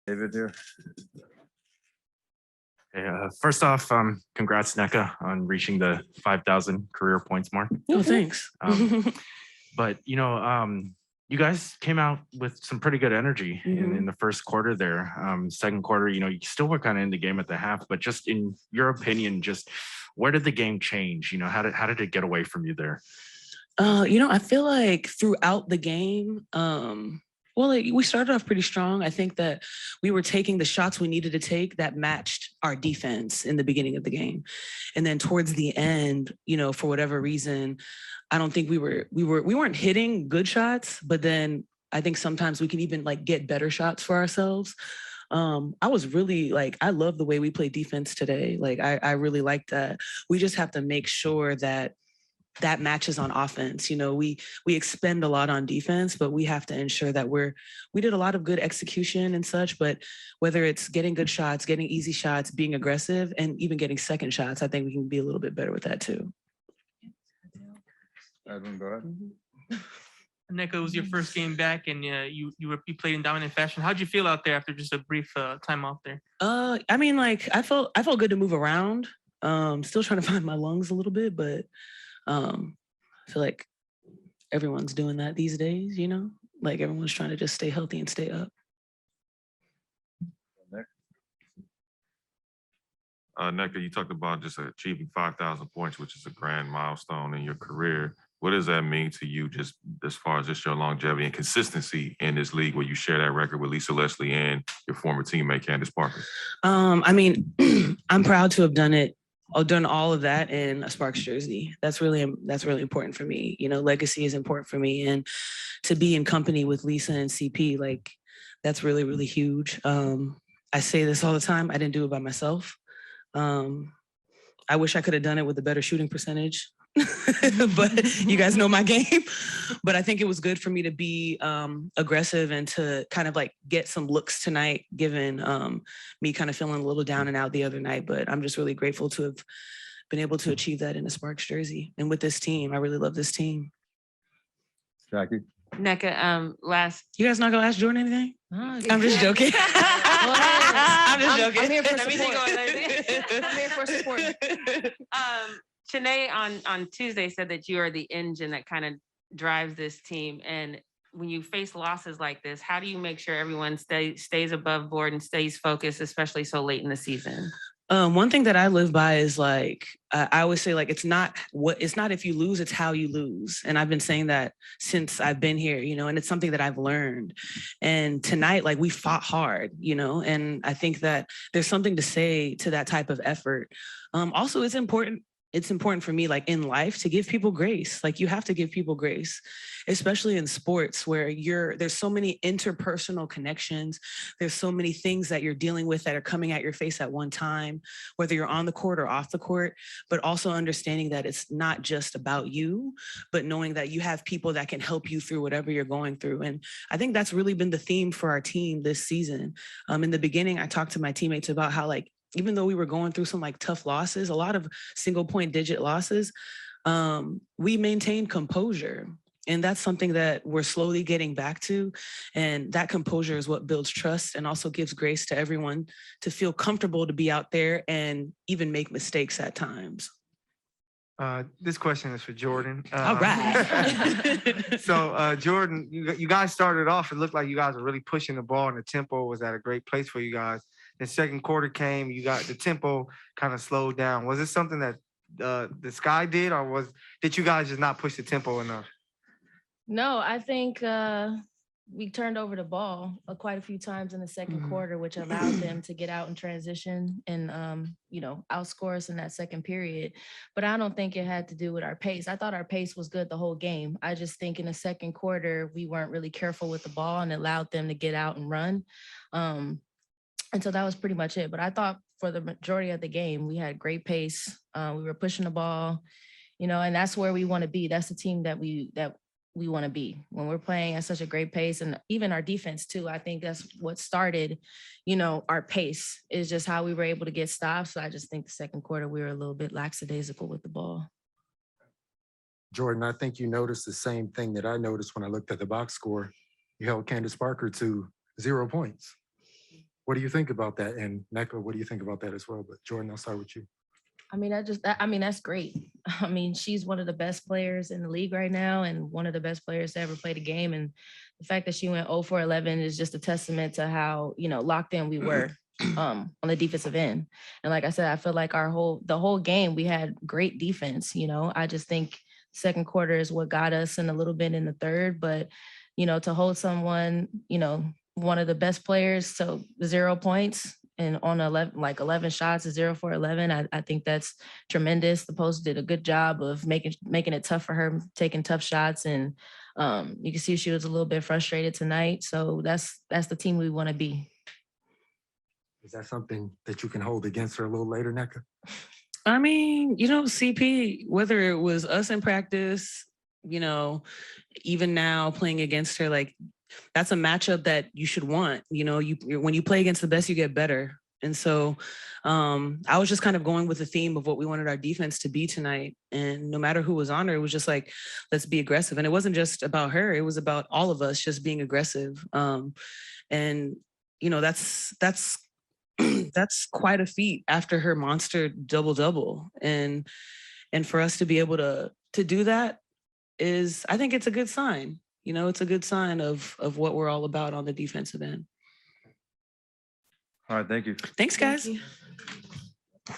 David here. First off, congrats, Nneka, on reaching the 5,000 career points mark. Oh, thanks. But you guys came out with some pretty good energy in the first quarter there. Second quarter, you still were kind of in the game at the half, but just in your opinion, just where did the game change? How did it get away from you there? I feel like throughout the game, we started off pretty strong. I think that we were taking the shots we needed to take that matched our defense in the beginning of the game. And then towards the end, for whatever reason, I don't think we weren't hitting good shots, but then I think sometimes we can even get better shots for ourselves. I was really I love the way we play defense today. I really like that. We just have to make sure that matches on offense. We expend a lot on defense, but we have to ensure that we did a lot of good execution and such, but whether it's getting good shots, getting easy shots, being aggressive, and even getting second shots, I think we can be a little bit better with that too. Edwin, go ahead. Nneka, it was your first game back, and you played in dominant fashion. How'd you feel out there after just a brief time off there? I felt good to move around. Still trying to find my lungs a little bit, but I feel like everyone's doing that these days, everyone's trying to just stay healthy and stay up. Nneka, you talked about just achieving 5,000 points, which is a grand milestone in your career. What does that mean to you, just as far as just your longevity and consistency in this league, where you share that record with Lisa Leslie and your former teammate Candace Parker? I'm proud to have done all of that in a Sparks jersey. That's really important for me. Legacy is important for me, and to be in company with Lisa and CP, that's really, really huge. I say this all the time. I didn't do it by myself. I wish I could have done it with a better shooting percentage, but you guys know my game. But I think it was good for me to be aggressive and to kind of get some looks tonight, given me kind of feeling a little down and out the other night. But I'm just really grateful to have been able to achieve that in a Sparks jersey and with this team. I really love this team. Jackie. Nneka, You guys not gonna ask Jordin anything? I'm just joking. I'm just joking. I'm here for support. I'm here for support. Shanae on Tuesday said that you are the engine that kind of drives this team. And when you face losses like this, how do you make sure everyone stays above board and stays focused, especially so late in the season? One thing that I live by is I always say it's not if you lose, it's how you lose. And I've been saying that since I've been here, and it's something that I've learned. And tonight, we fought hard, and I think that there's something to say to that type of effort. Also, it's important for me, in life, to give people grace. You have to give people grace, especially in sports where there's so many interpersonal connections. There's so many things that you're dealing with that are coming at your face at one time, whether you're on the court or off the court, but also understanding that it's not just about you, but knowing that you have people that can help you through whatever you're going through. And I think that's really been the theme for our team this season. In the beginning, I talked to my teammates about how even though we were going through some tough losses, a lot of single point digit losses, we maintained composure. And that's something that we're slowly getting back to. And that composure is what builds trust and also gives grace to everyone to feel comfortable to be out there and even make mistakes at times. This question is for Jordin. All right. So Jordin, you guys started off, it looked like you guys were really pushing the ball and the tempo was at a great place for you guys. The second quarter came, you got the tempo kind of slowed down. Was it something that the Sky did, or did you guys just not push the tempo enough? No, I think we turned over the ball quite a few times in the second quarter, which allowed them to get out in transition and, outscore us in that second period. But I don't think it had to do with our pace. I thought our pace was good the whole game. I just think in the second quarter, we weren't really careful with the ball and allowed them to get out and run. And so that was pretty much it. But I thought for the majority of the game, we had great pace. We were pushing the ball, and that's where we want to be. That's the team that we want to be when we're playing at such a great pace. And even our defense too, I think that's what started, our pace is just how we were able to get stops. So I just think the second quarter, we were a little bit lackadaisical with the ball. Jordin, I think you noticed the same thing that I noticed when I looked at the box score. You held Candace Parker to 0 points. What do you think about that? And Nneka, what do you think about that as well? But Jordin, I'll start with you. I mean, that's great. I mean, she's one of the best players in the league right now and one of the best players to ever play the game. And the fact that she went 0 for 11 is just a testament to how, locked in we were on the defensive end. And like I said, I feel like the whole game, we had great defense. I just think second quarter is what got us in a little bit in the third, but, to hold someone, one of the best players, so 0 points, and on 11 shots, 0 for 11. I think that's tremendous. The Post did a good job of making it tough for her, taking tough shots. And you can see she was a little bit frustrated tonight. So that's the team we want to be. Is that something that you can hold against her a little later, Nneka? I mean, CP, whether it was us in practice, even now playing against her, like, that's a matchup that you should want. When you play against the best, you get better. And so I was just kind of going with the theme of what we wanted our defense to be tonight. And no matter who was on her, it was just like, let's be aggressive. And it wasn't just about her. It was about all of us just being aggressive. And that's quite a feat after her monster double. And for us to be able to do that I think it's a good sign. It's a good sign of what we're all about on the defensive end. All right, thank you. Thanks, guys. Thank you.